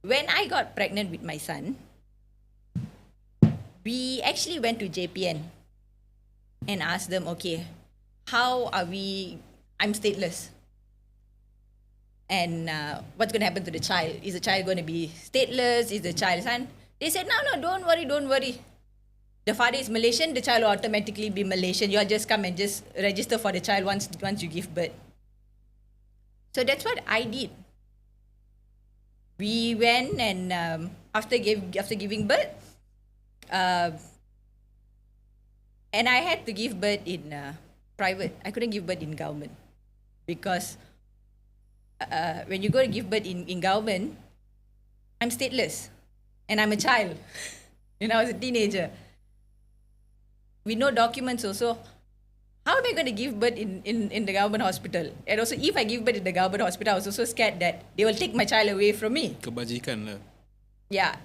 when I got pregnant with my son, we actually went to JPN and asked them, okay, how are we? I'm stateless. And what's going to happen to the child? Is the child going to be stateless? Is the child son? They said, no, don't worry, don't worry. The father is Malaysian, the child will automatically be Malaysian. You'll just come and just register for the child once you give birth. So that's what I did. We went and after giving birth, uh, and I had to give birth in private. I couldn't give birth in government because when you go to give birth in government, I'm stateless and I'm a child. I was a teenager. With no documents also. How am I going to give birth in the government hospital? And also, if I give birth in the government hospital, I was also scared that they will take my child away from me. Kebajikan lah. Yeah.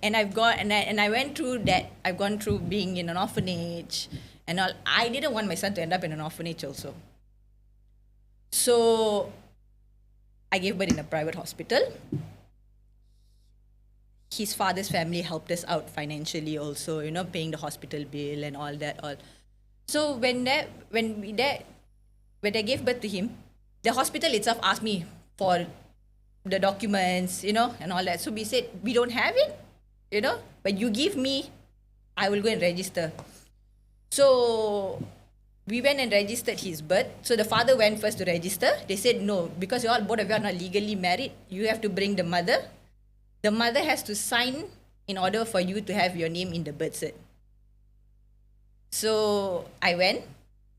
And I went through that. I've gone through being in an orphanage and all. I didn't want my son to end up in an orphanage also. So I gave birth in a private hospital. His father's family helped us out financially also, paying the hospital bill and all that. So when I gave birth to him, the hospital itself asked me for the documents, and all that. So we said, we don't have it, but you give me, I will go and register. So we went and registered his birth. So the father went first to register. They said, no, because both of you are not legally married, you have to bring the mother. The mother has to sign in order for you to have your name in the birth cert. So I went,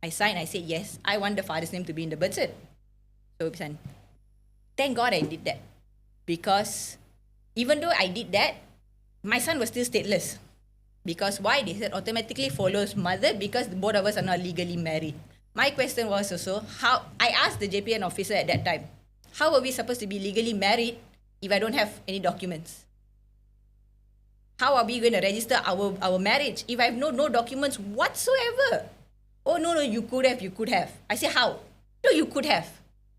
I signed, I said, yes, I want the father's name to be in the birth cert. So thank God I did that. Because even though I did that, my son was still stateless. Because why? They said automatically follows mother because both of us are not legally married. My question was also, how I asked the JPN officer at that time, how are we supposed to be legally married if I don't have any documents? How are we going to register our marriage if I have no documents whatsoever? Oh, no, you could have. I say, how? No, you could have.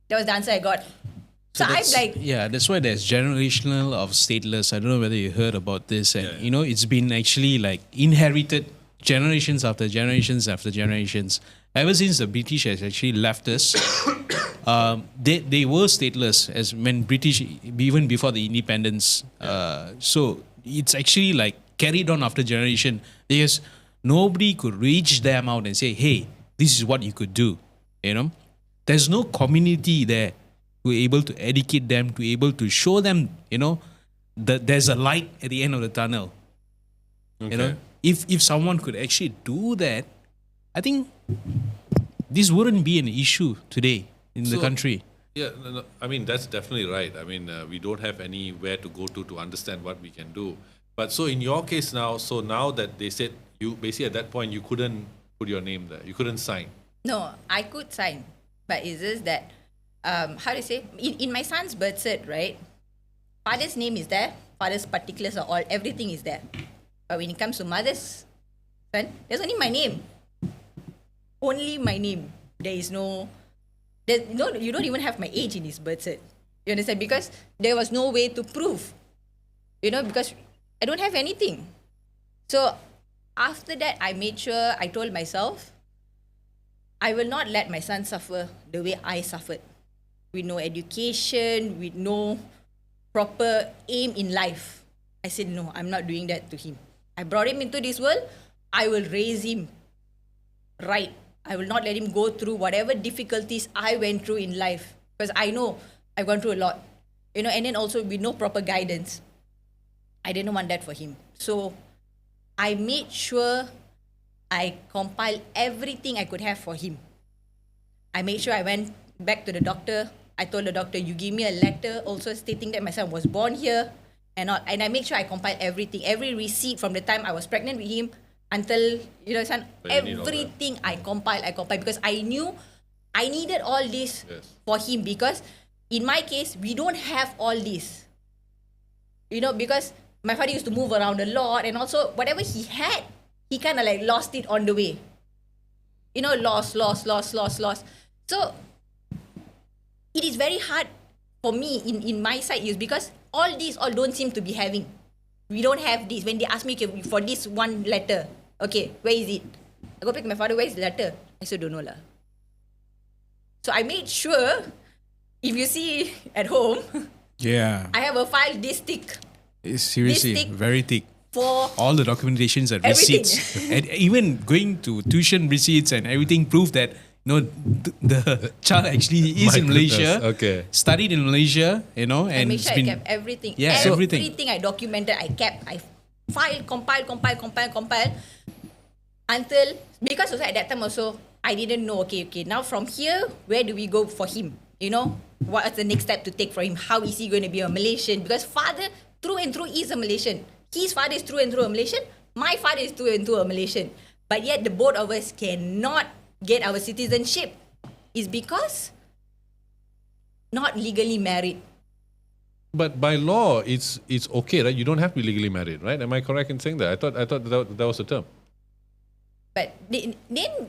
That was the answer I got. So I'm like... Yeah, that's why there's generational of stateless. I don't know whether you heard about this. And, it's been actually like inherited generations after generations after generations. Ever since the British has actually left us, they were stateless as when British, even before the independence. So it's actually like carried on after generation because nobody could reach them out and say, hey, this is what you could do. There's no community there to be able to educate them, to be able to show them, that there's a light at the end of the tunnel. Okay. If someone could actually do that, I think this wouldn't be an issue today in the country. Yeah, no, I mean, that's definitely right. I mean, we don't have anywhere to go to understand what we can do. But so in your case now, so now that they said you basically at that point you couldn't put your name there, you couldn't sign. No, I could sign, but it's just that, how do you say, in my son's birth cert, right, father's name is there, father's particulars are all, everything is there. But when it comes to mother's son, there's only my name. Only my name. You don't even have my age in his birth cert. You understand? Because there was no way to prove. Because I don't have anything. So after that, I made sure, I told myself, I will not let my son suffer the way I suffered. With no education, with no proper aim in life. I said, no, I'm not doing that to him. I brought him into this world. I will raise him right. I will not let him go through whatever difficulties I went through in life. Because I know I've gone through a lot. And then also with no proper guidance. I didn't want that for him. So I made sure I compiled everything I could have for him. I made sure I went back to the doctor. I told the doctor, you give me a letter also stating that my son was born here and all. And I made sure I compiled everything, every receipt from the time I was pregnant with him until, son, everything I compiled because I knew I needed all this for him because in my case, we don't have all this. Because my father used to move around a lot and also whatever he had, he kind of like lost it on the way. Lost. So it is very hard for me in my side is because all these all don't seem to be having. We don't have this. When they ask me, okay, for this one letter, okay, where is it? I go back to my father, where is the letter? I still don't know lah. So I made sure, if you see at home, Yeah. I have a file this thick Seriously, thick very thick. for All the documentations and Everything. receipts, and even going to tuition receipts and everything prove that the child actually is My in Malaysia, goodness, okay. studied in Malaysia, and I make it's sure I been kept everything. Yeah, everything. Everything I documented, I kept. I filed, compile, until, because also at that time also, I didn't know, okay, now from here, where do we go for him? What's the next step to take for him? How is he going to be a Malaysian? Because father, through and through, is a Malaysian. His father is through and through a Malaysian. My father is through and through a Malaysian. But yet the both of us cannot get our citizenship is because not legally married. But by law, it's okay, right? You don't have to be legally married, right? Am I correct in saying that? I thought that was the term. But then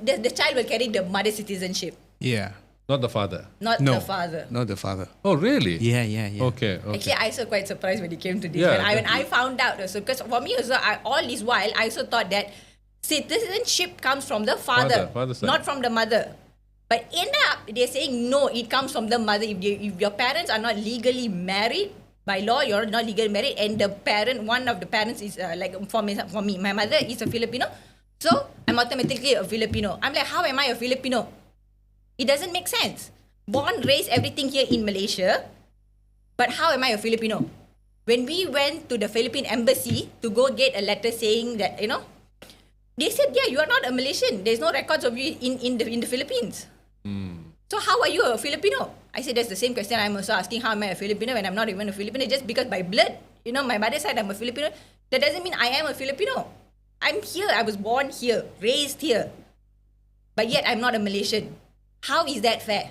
the child will carry the mother citizenship, yeah, Not the father. not no, the father. not the father. Oh, really? Yeah. Okay. Actually, I also quite surprised when it came to this. Yeah, When I found out also, because for me also, all this while, I also thought that citizenship comes from the father Father side. not from the mother. But end up, they're saying, no, it comes from the mother. If your parents are not legally married, by law, you're not legally married, and the parent, one of the parents is, like, for me, my mother is a Filipino, so I'm automatically a Filipino. I'm like, how am I a Filipino? It doesn't make sense. Born, raised, everything here in Malaysia, but how am I a Filipino? When we went to the Philippine embassy to go get a letter saying that, they said, yeah, you are not a Malaysian. There's no records of you in the Philippines. So how are you a Filipino? I said, that's the same question I'm also asking. How am I a Filipino when I'm not even a Filipino? Just because by blood, my mother's side, I'm a Filipino. That doesn't mean I am a Filipino. I'm here. I was born here, raised here. But yet I'm not a Malaysian. How is that fair?